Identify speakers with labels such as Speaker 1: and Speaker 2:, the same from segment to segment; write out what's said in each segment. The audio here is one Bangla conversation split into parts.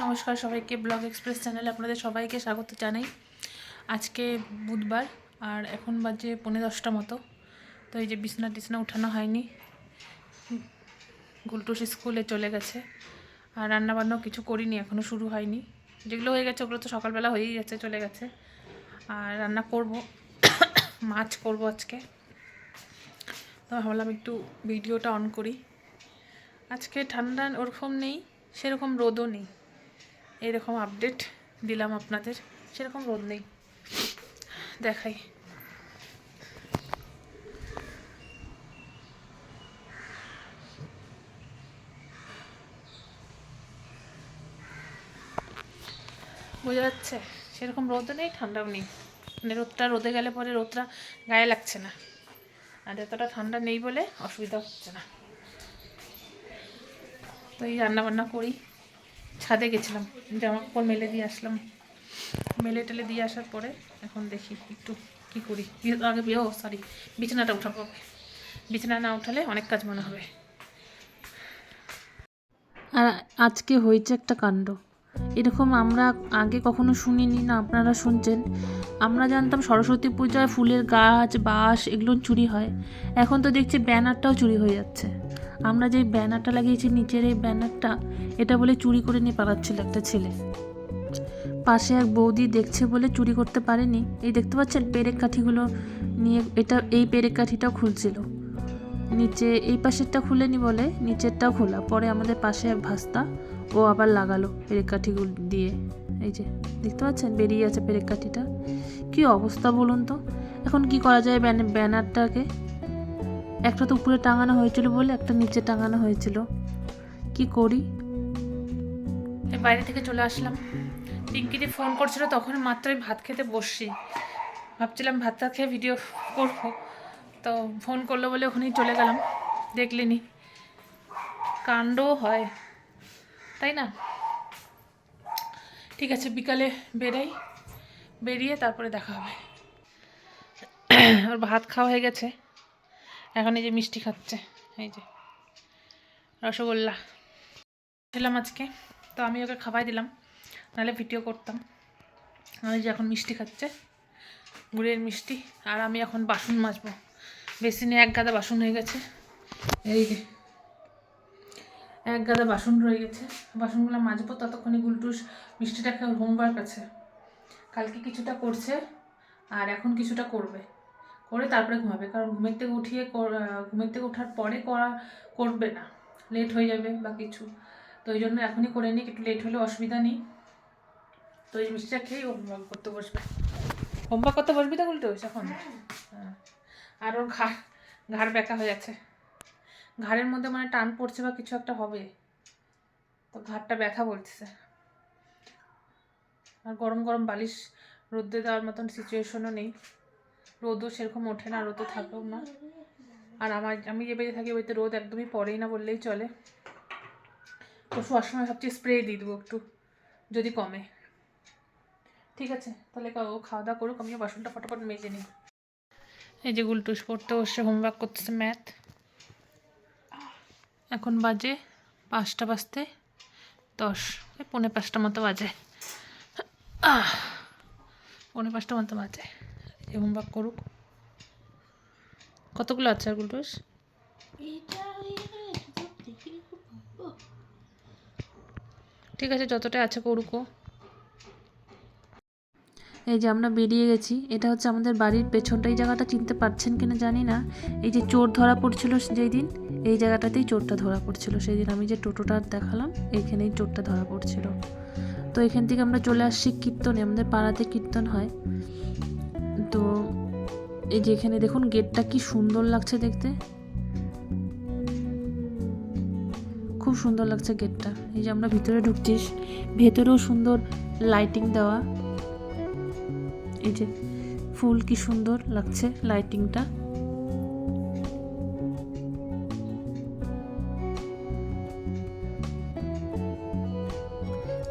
Speaker 1: নমস্কার সবাইকে, ব্লগ এক্সপ্রেস চ্যানেলে আপনাদের সবাইকে স্বাগত জানাই। আজকে বুধবার আর এখন বাজে 10:45 মতো। তো এই যে বিছনা টিছনা উঠানো হয়নি, গুলটুস স্কুলে চলে গেছে। আর রান্নাবান্নাও কিছু করিনি, এখনও শুরু হয়নি। যেগুলো হয়ে গেছে ওগুলো তো সকালবেলা হয়েই গেছে, চলে গেছে। আর রান্না করব, মাছ করব আজকে। তো ভাবলাম একটু ভিডিওটা অন করি। আজকে ঠান্ডা ওরকম নেই, সেরকম রোদও নেই, এরকম আপডেট দিলাম আপনাদের। সেরকম রোদ নেই, দেখাই। বোঝা যাচ্ছে সেরকম রোদও নেই, ঠান্ডাও নেই। মানে রোদে গেলে পরে রোদটা গায়ে লাগছে না, আর এতটা ঠান্ডা নেই বলে অসুবিধা হচ্ছে না। তো এই রান্নাবান্না করি। ছাদে গেছিলাম, জামা কাপড় মেলে দিয়ে আসলাম। মেলে টেলে দিয়ে আসার পরে এখন দেখি একটু কি করি। আগে বিছানাটা উঠাবো। বিছানা না উঠালে অনেক কাজ মনে হবে। আর আজকে হয়েছে একটা কাণ্ড, এরকম আমরা আগে কখনো শুনিনি, না আপনারা শুনছেন। আমরা জানতাম সরস্বতী পূজায় ফুলের গাছ বাঁশ এগুলো চুরি হয়, এখন তো দেখছি ব্যানারটাও চুরি হয়ে যাচ্ছে। আমরা যে ব্যানারটা লাগিয়েছি নিচের, এই ব্যানারটা এটা বলে চুরি করে নিয়ে পালাচ্ছিল একটা ছেলে। পাশে এক বৌদি দেখছে বলে চুরি করতে পারেনি। এই দেখতে পাচ্ছেন পেরেক কাঠিগুলো নিয়ে, এই পেরেক কাঠিটাও খুলছিল। নিচে এই পাশেরটা খুলেনি বলে নিচেরটাও খোলা, পরে আমাদের পাশে এক ভাস্তা ও আবার লাগালো পেরেক কাঠিগুলো দিয়ে। এই যে দেখতে পাচ্ছেন বেরিয়ে আছে পেরেক কাঠিটা। কি অবস্থা বলুন তো, এখন কি করা যায়? ব্যানারটাকে একটা তো উপরে টাঙানো হয়েছিল বলে একটা নিচে টাঙানো হয়েছিল, কি করি? বাইরে থেকে চলে আসলাম। পিঙ্কিদি ফোন করছিল, তখন মাত্রই ভাত খেতে বসছি। ভাবছিলাম ভাতটা খেয়ে ভিডিও করবো, তো ফোন করলো বলে ওখানেই চলে গেলাম। দেখলেনি, কাণ্ডও হয় তাই না? ঠিক আছে, বিকালে বেরিয়ে তারপরে দেখা হবে। ওর ভাত খাওয়া হয়ে গেছে, এখন এই যে মিষ্টি খাচ্ছে। এই যে রসগোল্লা খেলাম আজকে, তো আমি ওকে খাওয়াই দিলাম, নাহলে ভিডিও করতাম। আমি যে এখন মিষ্টি খাচ্ছে, গুড়ের মিষ্টি। আর আমি এখন বাসন মাজবো। বেসিনে এক গাদা বাসন হয়ে গেছে, এই যে এক গাদা বাসন রয়ে গেছে। বাসনগুলো মাজবো, ততক্ষণে গুলটুস মিষ্টিটা খেয়ে হোমওয়ার্ক আছে। কালকে কিছুটা করছে আর এখন কিছুটা করবে, করে তারপরে ঘুমাবে। কারণ ঘুমের থেকে ওঠার পরে করবে না, লেট হয়ে যাবে বা কিছু। তো ওই জন্য এখনই করে নিই, একটু লেট হলেও অসুবিধা নেই। তো এই মিষ্টিটা খেয়েই হোমওয়ার্ক করতে বসবে। হোমওয়ার্ক করতে বসবি তো গুলটুস এখন? হ্যাঁ। আর ওর ঘাড় ব্যাকা হয়ে আছে, ঘাড়ের মধ্যে মানে টান পড়ছে বা কিছু একটা হবে, তো ঘাড়টা ব্যথা বলতেছে। আর গরম গরম বালিশ রোদে দেওয়ার মতন সিচুয়েশনও নেই, রোদও সেরকম ওঠে না, রোদও থাকেও না। আর আমি যে বেজে থাকি ওইতে রোদ একদমই পড়েই না বললেই চলে। তো শোয়ার সময় সবচেয়ে স্প্রে দিয়ে দেবো একটু, যদি কমে। ঠিক আছে, তাহলে ও খাওয়া দাওয়া করুক, আমিও বাসনটা ফটাফট মেজে নিই। এই যে গুলটুস পড়তে বসে হোমওয়ার্ক করতেছে, ম্যাথ। এখন বাজে 5টা বাজতে 10, 4:45 মতো বাজে। 4:45 মতো বাজে। এই হোমওয়ার্ক করুক। কতগুলো আছে আর গুলটুস? ঠিক আছে, যতটা আছে করুকো। এই যে আমরা বেরিয়ে গেছি, এটা হচ্ছে আমাদের বাড়ির পেছনটা। এই জায়গাটা চিনতে পারছেন কিনা জানি না। এই যে চোর ধরা পড়ছিল যেই দিন, এই জায়গাটাতেই চোরটা ধরা পড়ছিল। সেই দিন আমি যে টোটোটা দেখালাম, এইখানেই চোরটা ধরা পড়ছিল। তো এখান থেকে আমরা চলে আসছি কীর্তনে, আমাদের পাড়াতে কীর্তন হয়। তো এই যে এখানে দেখুন গেটটা কি সুন্দর লাগছে দেখতে, খুব সুন্দর লাগছে গেটটা। এই যে আমরা ভিতরে ঢুকছি, ভেতরেও সুন্দর লাইটিং দেওয়া। এই যে ফুল কি সুন্দর লাগছে লাইটিংটা।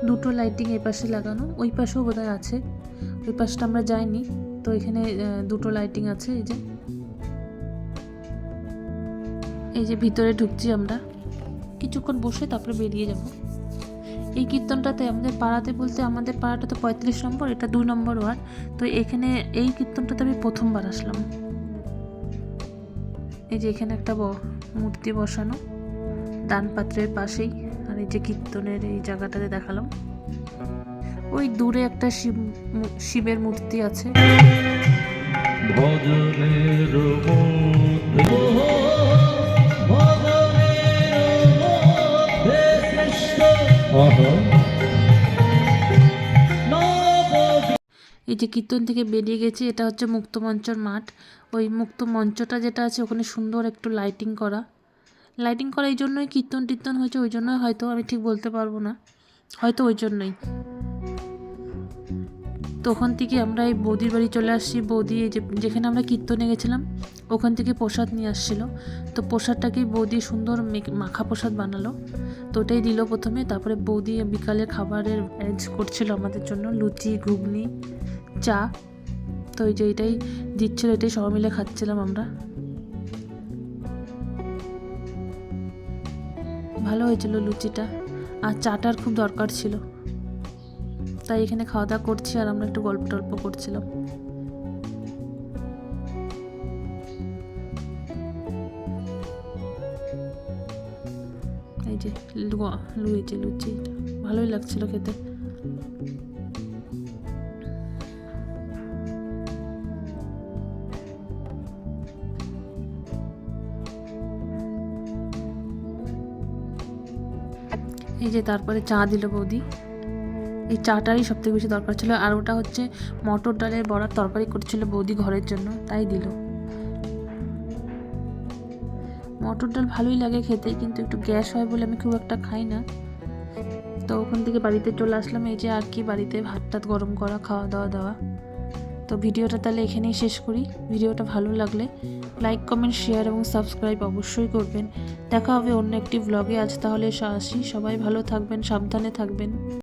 Speaker 1: দুটো লাইটিং এই পাশে লাগানো, ওই পাশেও বোধহয় আছে, ওই পাশটা আমরা যাইনি। তো এখানে দুটো লাইটিং আছে। এই যে ভিতরে ঢুকছি আমরা, কিছুক্ষণ বসে তারপরে বেরিয়ে যাব। এই কীর্তনটাতে আমাদের পাড়াতে বলতে আমাদের পাড়াটা তো 35 নম্বর, এটা 2 নম্বর ওয়ার্ড। তো এখানে এই কীর্তনটাতে আমি প্রথমবার আসলাম। এই যে এখানে একটা মূর্তি বসানো দানপাত্রের পাশেই, আর এই যে কীর্তনের এই জায়গাটাতে দেখালাম। ওই দূরে একটা শিবের মূর্তি আছে। এই যে কীর্তন থেকে বেরিয়ে গেছি, এটা হচ্ছে মুক্তমঞ্চর মাঠ। ওই মুক্ত মঞ্চটা যেটা আছে ওখানে সুন্দর একটু লাইটিং করা এই জন্যই কীর্তন হয়েছে, ওই জন্যই হয়তো, আমি ঠিক বলতে পারবো না, হয়তো ওই জন্যই। তো ওখান থেকে আমরা এই বৌদির বাড়ি চলে আসছি। বৌদি যেখানে আমরা কীর্তনে গেছিলাম ওখান থেকে প্রসাদ নিয়ে আসছিল। তো প্রসাদটাকে বৌদি সুন্দর মাখা প্রসাদ বানালো, তো ওটাই দিল প্রথমে। তারপরে বৌদি বিকালে খাবারের অ্যারেঞ্জ করছিল আমাদের জন্য, লুচি, ঘুগনি, চা। তো এই যে এটাই দিচ্ছিল, এটাই সবাই মিলে খাচ্ছিলাম আমরা। ভালো হয়েছিল লুচিটা, আর চাটার খুব দরকার ছিল, তাই এখানে খাওয়া দাওয়া করছি আর আমরা একটু গল্প টল্প করছিলাম। এই যে লুচি ভালোই লাগছিল খেতে। এই যে তারপরে চা দিল বৌদি, এই চাটারই সবথেকে বেশি দরকার ছিল। আর ওটা হচ্ছে মটর ডালের বড়ার তরকারি করছিল বৌদি ঘরের জন্য, তাই দিল। মটর ডাল ভালোই লাগে খেতে, কিন্তু একটু গ্যাস হয় বলে আমি খুব একটা খাই না। তো ওখান থেকে বাড়িতে চলে আসলাম। এই যে আর কি, বাড়িতে ভাত টাত গরম করা, খাওয়া দাওয়া দেওয়া। তো ভিডিওটা তাহলে এখানেই শেষ করি। ভিডিওটা ভালো লাগলে লাইক, কমেন্ট, শেয়ার এবং সাবস্ক্রাইব অবশ্যই করবেন। দেখা হবে অন্য একটি ব্লগে। আজ তাহলে আসি, সবাই ভালো থাকবেন, সাবধানে থাকবেন।